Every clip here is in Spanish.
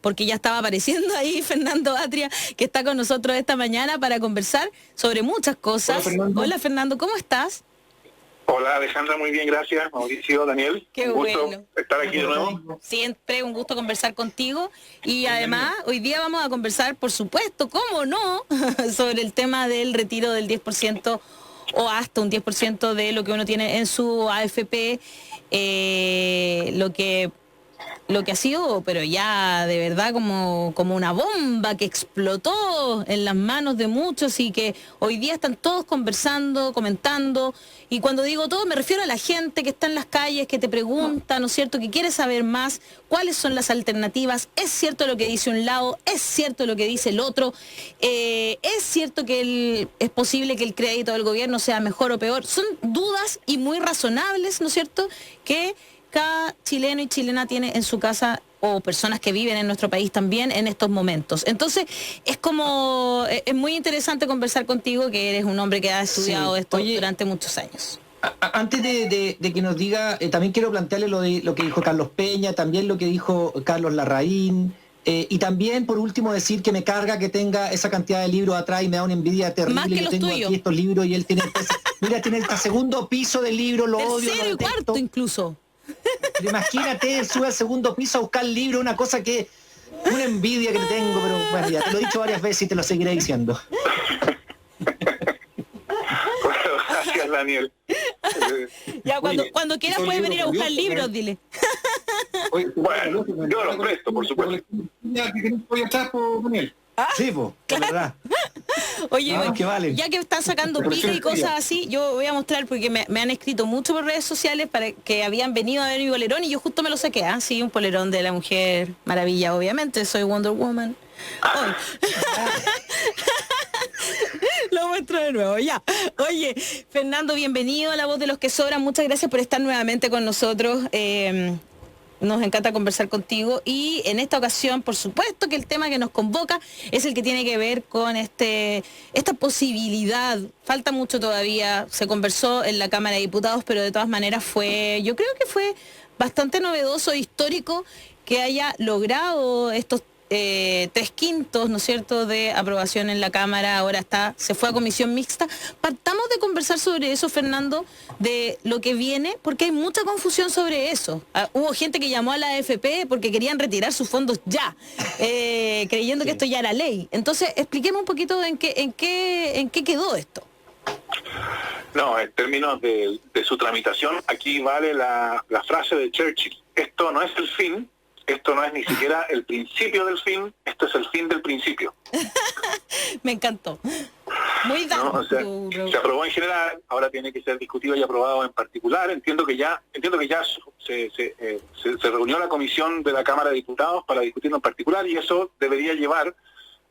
porque ya estaba apareciendo ahí Fernando Atria, que está con nosotros esta mañana para conversar sobre muchas cosas. Hola Fernando, ¿cómo estás? Hola Alejandra, muy bien, gracias. Mauricio, Daniel, Qué un gusto bueno estar aquí de nuevo. Siempre un gusto conversar contigo y además hoy día vamos a conversar, por supuesto, cómo no, sobre el tema del retiro del 10% o hasta un 10% de lo que uno tiene en su AFP, lo que ha sido, pero ya de verdad como una bomba que explotó en las manos de muchos y que hoy día están todos conversando, comentando. Y cuando digo todo me refiero a la gente que está en las calles, que te pregunta, ¿no es cierto?, que quiere saber más, cuáles son las alternativas. ¿Es cierto lo que dice un lado? ¿Es cierto lo que dice el otro? ¿Es cierto que es posible que el crédito del gobierno sea mejor o peor? Son dudas y muy razonables, ¿no es cierto?, que cada chileno y chilena tiene en su casa, o personas que viven en nuestro país también en estos momentos. Entonces, es muy interesante conversar contigo, que eres un hombre que ha estudiado esto durante muchos años. Antes de que nos diga, también quiero plantearle lo que dijo Carlos Peña, también lo que dijo Carlos Larraín, y también, por último, decir que me carga que tenga esa cantidad de libros atrás y me da una envidia terrible. Más que yo los tengo tuyos. Aquí estos libros y él tiene... Mira, tiene el segundo piso del libro, lo odio. Tercero y cuarto incluso. Pero imagínate, sube al segundo piso a buscar el libro, una cosa que... Una envidia que le tengo, pero bueno, ya te lo he dicho varias veces y te lo seguiré diciendo. Bueno, gracias Daniel. Ya, cuando quieras puedes venir a buscar libros, dile. Bueno, yo los presto, por supuesto. Sí, pues, Claro. verdad. Oye, que vale. Ya que están sacando pique y cosas así, yo voy a mostrar, porque me han escrito mucho por redes sociales para que habían venido a ver mi polerón y yo justo me lo saqué, sí, un polerón de la Mujer Maravilla, obviamente, soy Wonder Woman. Lo muestro de nuevo, ya. Oye, Fernando, bienvenido a La Voz de los que Sobran, muchas gracias por estar nuevamente con nosotros. Nos encanta conversar contigo y en esta ocasión, por supuesto, que el tema que nos convoca es el que tiene que ver con esta posibilidad. Falta mucho todavía, se conversó en la Cámara de Diputados, pero de todas maneras yo creo que fue bastante novedoso e histórico que haya logrado estos 3/5, ¿no es cierto?, de aprobación en la Cámara. Ahora se fue a comisión mixta. Partamos de conversar sobre eso, Fernando, de lo que viene, porque hay mucha confusión sobre eso. Hubo gente que llamó a la AFP porque querían retirar sus fondos ya, creyendo que esto ya era ley. Entonces, expliquemos un poquito en qué quedó esto. No, en términos de su tramitación, aquí vale la frase de Churchill: esto no es el fin. Esto no es ni siquiera el principio del fin, esto es el fin del principio. Me encantó. Muy ¿No? O sea, se aprobó en general, ahora tiene que ser discutido y aprobado en particular. Entiendo que ya se reunió la comisión de la Cámara de Diputados para discutirlo en particular, y eso debería llevar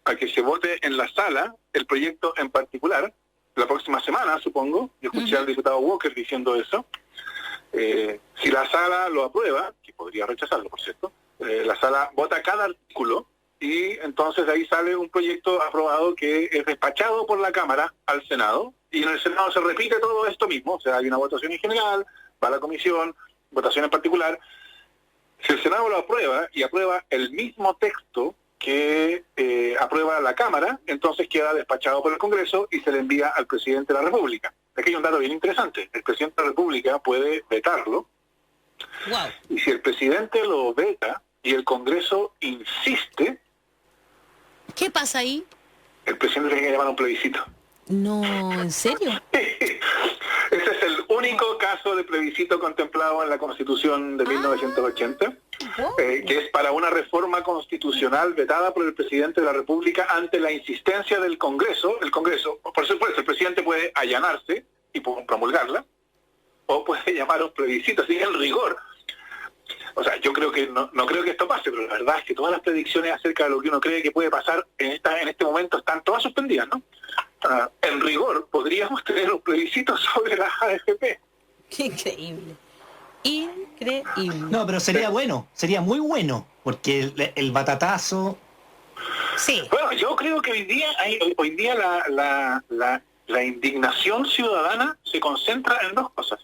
a que se vote en la sala el proyecto en particular la próxima semana, supongo. Yo escuché al diputado Walker diciendo eso. Si la sala lo aprueba, que podría rechazarlo, por cierto, la sala vota cada artículo y entonces de ahí sale un proyecto aprobado que es despachado por la Cámara al Senado, y en el Senado se repite todo esto mismo. O sea, hay una votación en general, va a la comisión, votación en particular. Si el Senado lo aprueba y aprueba el mismo texto que aprueba la Cámara, entonces queda despachado por el Congreso y se le envía al presidente de la República. Aquí hay un dato bien interesante: el presidente de la República puede vetarlo. Wow. Y si el presidente lo veta y el Congreso insiste, ¿qué pasa ahí? El presidente tiene que llamar a un plebiscito. No, ¿en serio? Ese es el único caso de plebiscito contemplado en la Constitución de 1980, que es para una reforma constitucional vetada por el presidente de la República ante la insistencia del Congreso. El Congreso, por supuesto, el presidente puede allanarse y promulgarla, o puede llamar a un plebiscito. Así que en rigor, o sea, yo creo que no creo que esto pase, pero la verdad es que todas las predicciones acerca de lo que uno cree que puede pasar en este momento están todas suspendidas, ¿no? En rigor, podríamos tener un plebiscito sobre las AFP. Qué increíble. Increíble. No, pero sería bueno, sería muy bueno, porque el batatazo... Sí. Bueno, yo creo que hoy día la indignación ciudadana se concentra en dos cosas.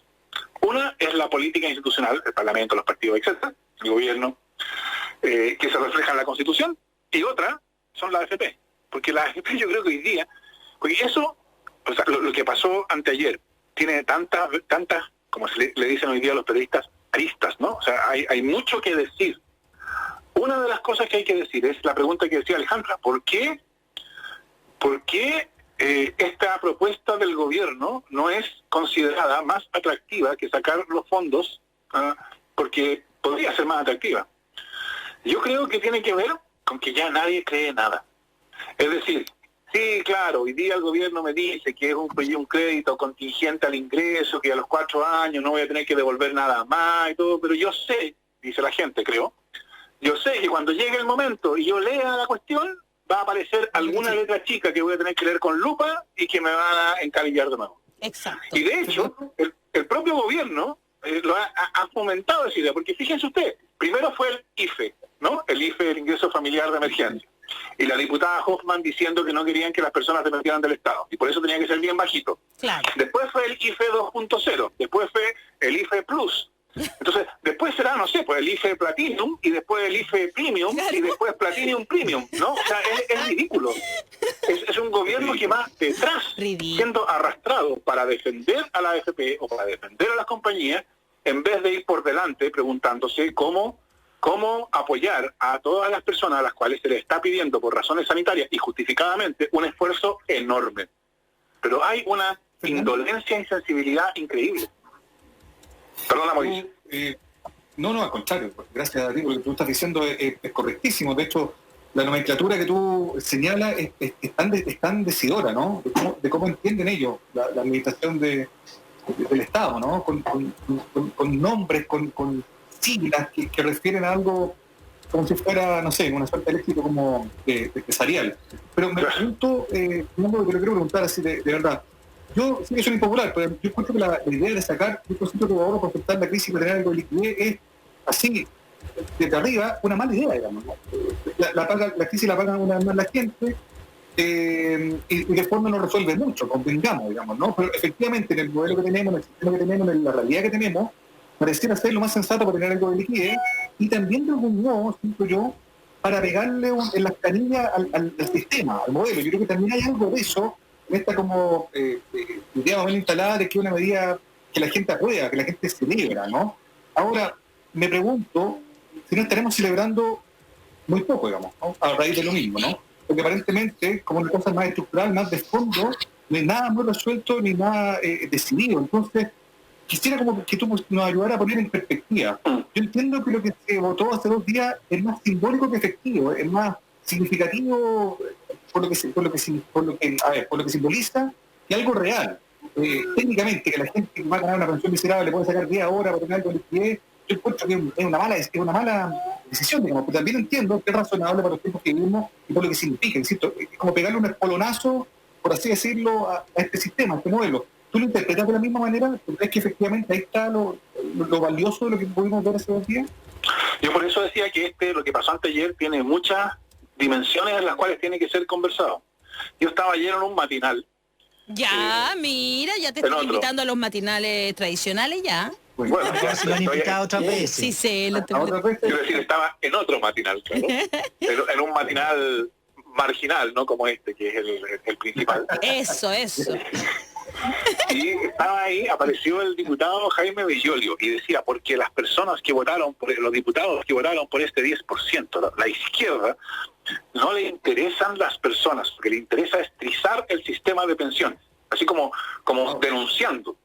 Una es la política institucional, el Parlamento, los partidos, etcétera, el gobierno. que se refleja en la Constitución, y otra son las AFP. Porque las AFP yo creo que hoy día, porque eso, o sea, lo que pasó anteayer, tiene tantas, como le dicen hoy día los periodistas, aristas, ¿no? O sea, hay mucho que decir. Una de las cosas que hay que decir es la pregunta que decía Alejandra, ¿por qué esta propuesta del gobierno no es considerada más atractiva que sacar los fondos? Porque podría ser más atractiva. Yo creo que tiene que ver con que ya nadie cree nada. Es decir, sí, claro, hoy día el gobierno me dice que es un crédito contingente al ingreso, que a los 4 años no voy a tener que devolver nada más y todo, pero yo sé, dice la gente, creo, yo sé que cuando llegue el momento y yo lea la cuestión, va a aparecer alguna letra chica que voy a tener que leer con lupa y que me van a encalillar de nuevo. Exacto. Y de hecho, el propio gobierno lo ha fomentado esa idea, porque fíjense usted, primero fue el IFE, ¿no? El IFE, el ingreso familiar de emergencia. Y la diputada Hoffman diciendo que no querían que las personas dependieran del Estado, y por eso tenía que ser bien bajito. Claro. Después fue el IFE 2.0, después fue el IFE Plus. Entonces, después será, no sé, pues el IFE Platinum, y después el IFE Premium, y después Platinum Premium, ¿no? O sea, es ridículo. Es un gobierno que va detrás, siendo arrastrado para defender a la AFP o para defender a las compañías, en vez de ir por delante preguntándose cómo apoyar a todas las personas a las cuales se les está pidiendo por razones sanitarias y justificadamente un esfuerzo enorme. Pero hay una indolencia e insensibilidad increíble. Perdona, Mauricio. No, al contrario. Gracias a ti, porque lo que tú estás diciendo es correctísimo. De hecho, la nomenclatura que tú señalas es tan decidora, ¿no? De cómo entienden ellos la administración del Estado, ¿no? Con nombres, con siglas que refieren a algo como si fuera, no sé, una suerte de éxito como empresarial. Pero me pregunto, no lo quiero preguntar así de verdad. Yo sé que soy impopular, pero yo encuentro que la idea de sacar un concepto que ahora para afectar la crisis y para tener algo de liquidez es así, desde arriba, una mala idea, digamos, ¿no? La crisis la paga una vez más la gente, y de forma no resuelve mucho, convengamos, digamos, ¿no? Pero efectivamente en el modelo que tenemos, en el sistema que tenemos, en la realidad que tenemos, pareciera ser lo más sensato para tener algo de liquidez, y también de algún modo, siento yo, para pegarle en las canillas al sistema, al modelo. Yo creo que también hay algo de eso, en esta como idea más bien instalada de que es una medida que la gente aprueba, que la gente celebra, ¿no? Ahora, me pregunto si no estaremos celebrando muy poco, digamos, ¿no? A raíz de lo mismo, ¿no? Porque aparentemente, como una cosa más estructural, más de fondo, no hay nada muy resuelto ni nada decidido. Entonces, quisiera como que tú nos ayudaras a poner en perspectiva. Yo entiendo que lo que se votó hace 2 días es más simbólico que efectivo, es más significativo por lo que simboliza que algo real. Técnicamente, que la gente que va a ganar una pensión miserable puede sacar 10 horas para tener algo de liquidez, yo encuentro que es una mala decisión, digamos, pero también entiendo que es razonable para los tiempos que vivimos y por lo que significa, insisto, es como pegarle un espolonazo, por así decirlo, a este sistema, a este modelo. ¿Tú lo interpretas de la misma manera? ¿Tú crees que efectivamente ahí está lo valioso de lo que pudimos ver hace 2 días? Yo por eso decía que lo que pasó anteayer tiene muchas dimensiones en las cuales tiene que ser conversado. Yo estaba ayer en un matinal. Ya, mira, ya te estoy invitando a los matinales tradicionales ya. Bueno, ya se lo han invitado otras veces. Sí, sí. Quiero decir, estaba en otro matinal, claro. En un matinal marginal, no como este, que es el principal. Eso. Y estaba ahí, apareció el diputado Jaime Bellolio y decía, porque las personas que votaron, los diputados que votaron por este 10%, la izquierda, no le interesan las personas, lo que le interesa es trizar el sistema de pensiones, así como denunciando.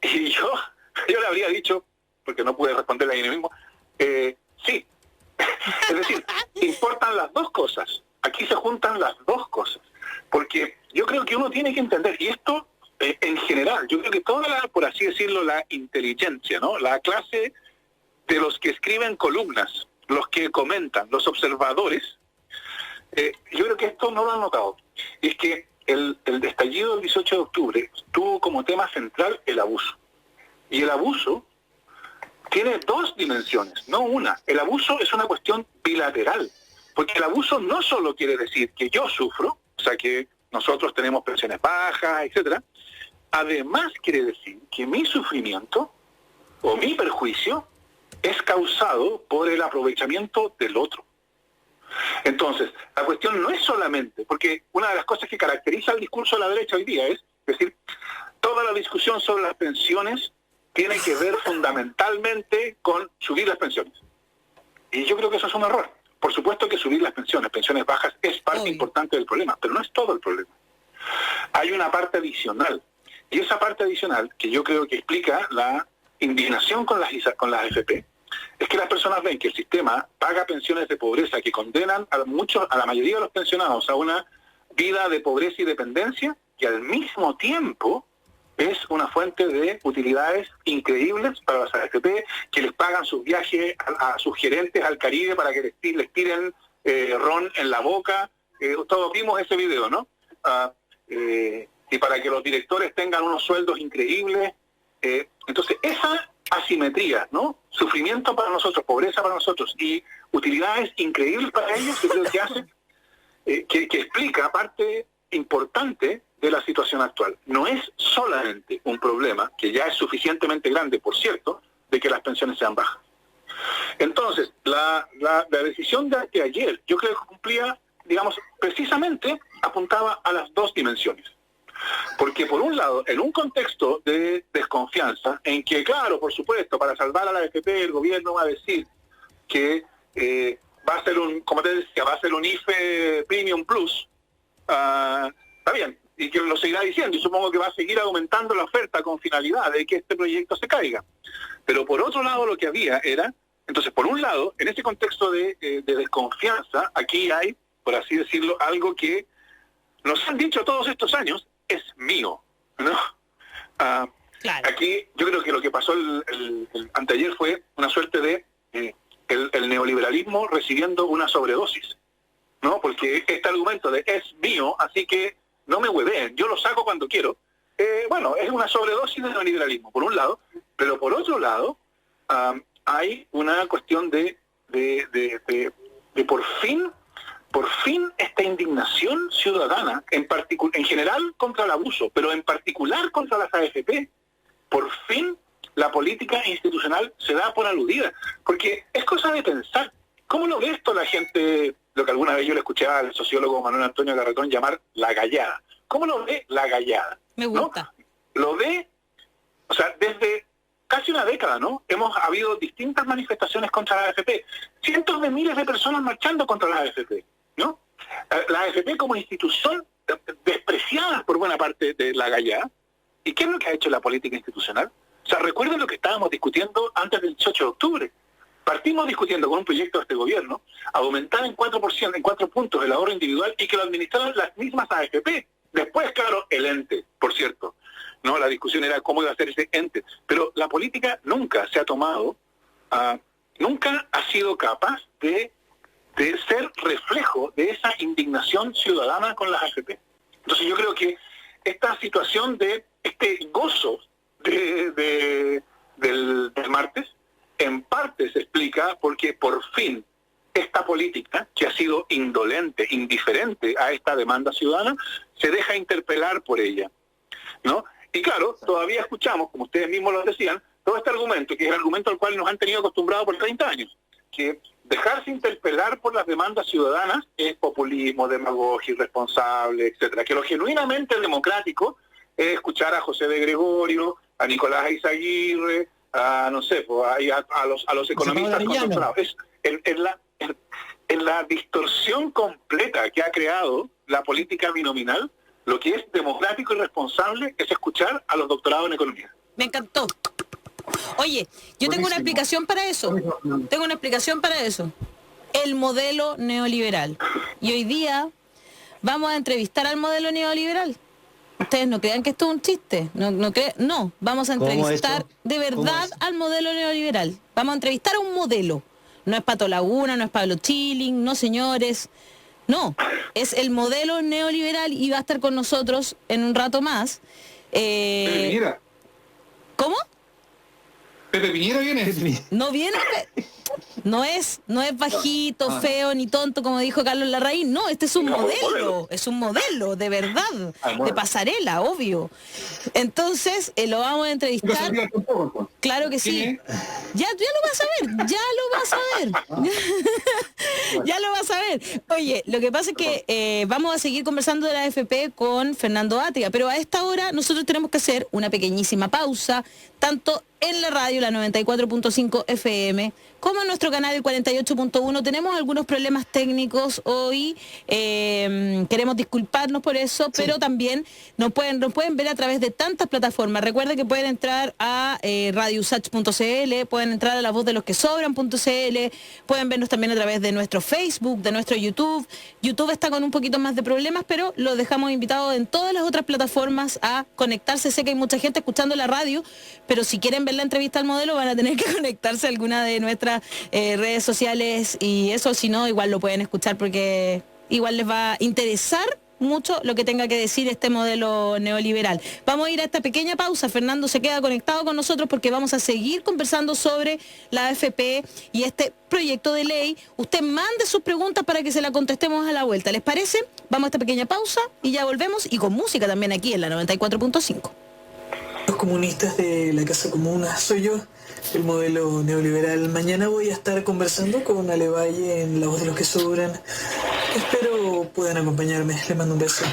Y yo le habría dicho, porque no pude responderle ahí mismo, sí. Es decir, importan las dos cosas. Aquí se juntan las dos cosas. Porque yo creo que uno tiene que entender, y esto en general, yo creo que toda por así decirlo, la inteligencia, ¿no? La clase de los que escriben columnas, los que comentan, los observadores, yo creo que esto no lo han notado. Es que el estallido del 18 de octubre tuvo como tema central el abuso. Y el abuso tiene 2 dimensiones, no una. El abuso es una cuestión bilateral, porque el abuso no solo quiere decir que yo sufro, o sea que nosotros tenemos pensiones bajas, etcétera. Además quiere decir que mi sufrimiento o mi perjuicio es causado por el aprovechamiento del otro. Entonces, la cuestión no es solamente, porque una de las cosas que caracteriza el discurso de la derecha hoy día es decir, toda la discusión sobre las pensiones tiene que ver fundamentalmente con subir las pensiones. Y yo creo que eso es un error. Por supuesto que subir las pensiones bajas, es parte importante del problema, pero no es todo el problema. Hay una parte adicional, y esa parte adicional, que yo creo que explica la indignación con las AFP, es que las personas ven que el sistema paga pensiones de pobreza que condenan a la mayoría de los pensionados a una vida de pobreza y dependencia, y al mismo tiempo es una fuente de utilidades increíbles para las AFP, que les pagan sus viajes a sus gerentes al Caribe para que les tiren ron en la boca. Todos vimos ese video, ¿no? Y para que los directores tengan unos sueldos increíbles. Entonces, esa asimetría, ¿no? Sufrimiento para nosotros, pobreza para nosotros y utilidades increíbles para ellos, yo creo que hace, que explica parte importante de la situación actual. No es solamente un problema, que ya es suficientemente grande, por cierto, de que las pensiones sean bajas. Entonces, la decisión de ayer, yo creo que cumplía, digamos, precisamente apuntaba a las dos dimensiones. Porque por un lado, en un contexto de desconfianza, en que, claro, por supuesto, para salvar a la AFP, el gobierno va a decir que va a ser como te decía, va a ser un IFE Premium Plus, está bien, y que lo seguirá diciendo, y supongo que va a seguir aumentando la oferta con finalidad de que este proyecto se caiga. Pero por otro lado lo que había era, entonces por un lado, en ese contexto de desconfianza, aquí hay, por así decirlo, algo que nos han dicho todos estos años, es mío, ¿no? Claro. Aquí yo creo que lo que pasó el anteayer fue una suerte de el neoliberalismo recibiendo una sobredosis, ¿no? Porque este argumento de es mío, así que no me hueveen, yo lo saco cuando quiero, bueno, es una sobredosis de neoliberalismo, por un lado, pero por otro lado, hay una cuestión de por fin esta indignación ciudadana, en general contra el abuso, pero en particular contra las AFP, por fin la política institucional se da por aludida, porque es cosa de pensar, ¿cómo lo ve esto la gente, lo que alguna vez yo le escuchaba al sociólogo Manuel Antonio Garretón llamar la gallada? ¿Cómo lo ve la gallada? Me gusta. ¿No? Lo ve, o sea, desde casi una década, ¿no? Hemos habido distintas manifestaciones contra la AFP, cientos de miles de personas marchando contra la AFP, ¿no? La AFP como institución despreciada por buena parte de la gallada. ¿Y qué es lo que ha hecho la política institucional? O sea, recuerden lo que estábamos discutiendo antes del 18 de octubre. Partimos discutiendo con un proyecto de este gobierno, aumentar en 4%, en 4 puntos el ahorro individual y que lo administraran las mismas AFP. Después, claro, el ente, por cierto. No, la discusión era cómo iba a ser ese ente. Pero la política nunca se ha tomado, nunca ha sido capaz de ser reflejo de esa indignación ciudadana con las AFP. Entonces yo creo que esta situación de este gozo del martes, en parte se explica porque por fin esta política, que ha sido indolente, indiferente a esta demanda ciudadana, se deja interpelar por ella, ¿no? Y claro, todavía escuchamos, como ustedes mismos lo decían, todo este argumento, que es el argumento al cual nos han tenido acostumbrados por 30 años, que dejarse interpelar por las demandas ciudadanas es populismo, demagogia, irresponsable, etcétera. Que lo genuinamente democrático es escuchar a José de Gregorio, a Nicolás Aizaguirre, a no sé, a los economistas controlados. Es en la distorsión completa que ha creado la política binominal, lo que es democrático y responsable es escuchar a los doctorados en economía. Me encantó. Oye, yo tengo una explicación para eso. Tengo una explicación para eso. El modelo neoliberal. Y hoy día vamos a entrevistar al modelo neoliberal. Ustedes no crean que esto es un chiste. No, vamos a entrevistar de verdad al modelo neoliberal. Vamos a entrevistar a un modelo. No es Pato Laguna, no es Pablo Chilling, no señores. No, es el modelo neoliberal y va a estar con nosotros en un rato más. Piñera. ¿Cómo? Pepe Piñera viene. No viene, no es bajito, feo ni tonto como dijo Carlos Larraín. No, este es un modelo, de verdad, de pasarela, obvio. Entonces lo vamos a entrevistar. Claro que sí. Ya lo vas a ver, ya lo vas a ver. Ya lo vas a ver. Oye, lo que pasa es que vamos a seguir conversando de la AFP con Fernando Atria, pero a esta hora nosotros tenemos que hacer una pequeñísima pausa, tanto en la radio, la 94.5 FM, como en nuestro canal, el 48.1. Tenemos algunos problemas técnicos hoy, queremos disculparnos por eso, pero también nos pueden ver a través de tantas plataformas. Recuerden que pueden entrar a radiosach.cl, pueden entrar a la voz de los que sobran.cl, pueden vernos también a través de nuestro Facebook, de nuestro YouTube. YouTube está con un poquito más de problemas, pero los dejamos invitados en todas las otras plataformas a conectarse. Sé que hay mucha gente escuchando la radio, pero si quieren ver la entrevista al modelo van a tener que conectarse a alguna de nuestras redes sociales, y eso, si no, igual lo pueden escuchar porque igual les va a interesar mucho lo que tenga que decir este modelo neoliberal. Vamos a ir a esta pequeña pausa. Fernando se queda conectado con nosotros porque vamos a seguir conversando sobre la AFP y este proyecto de ley. Usted mande sus preguntas para que se la contestemos a la vuelta. ¿Les parece? Vamos a esta pequeña pausa y ya volvemos, y con música también aquí en la 94.5. Los comunistas de la Casa Comuna, soy yo, el modelo neoliberal. Mañana voy a estar conversando con Ale Valle en La Voz de los que Sobran. Espero puedan acompañarme. Les mando un beso.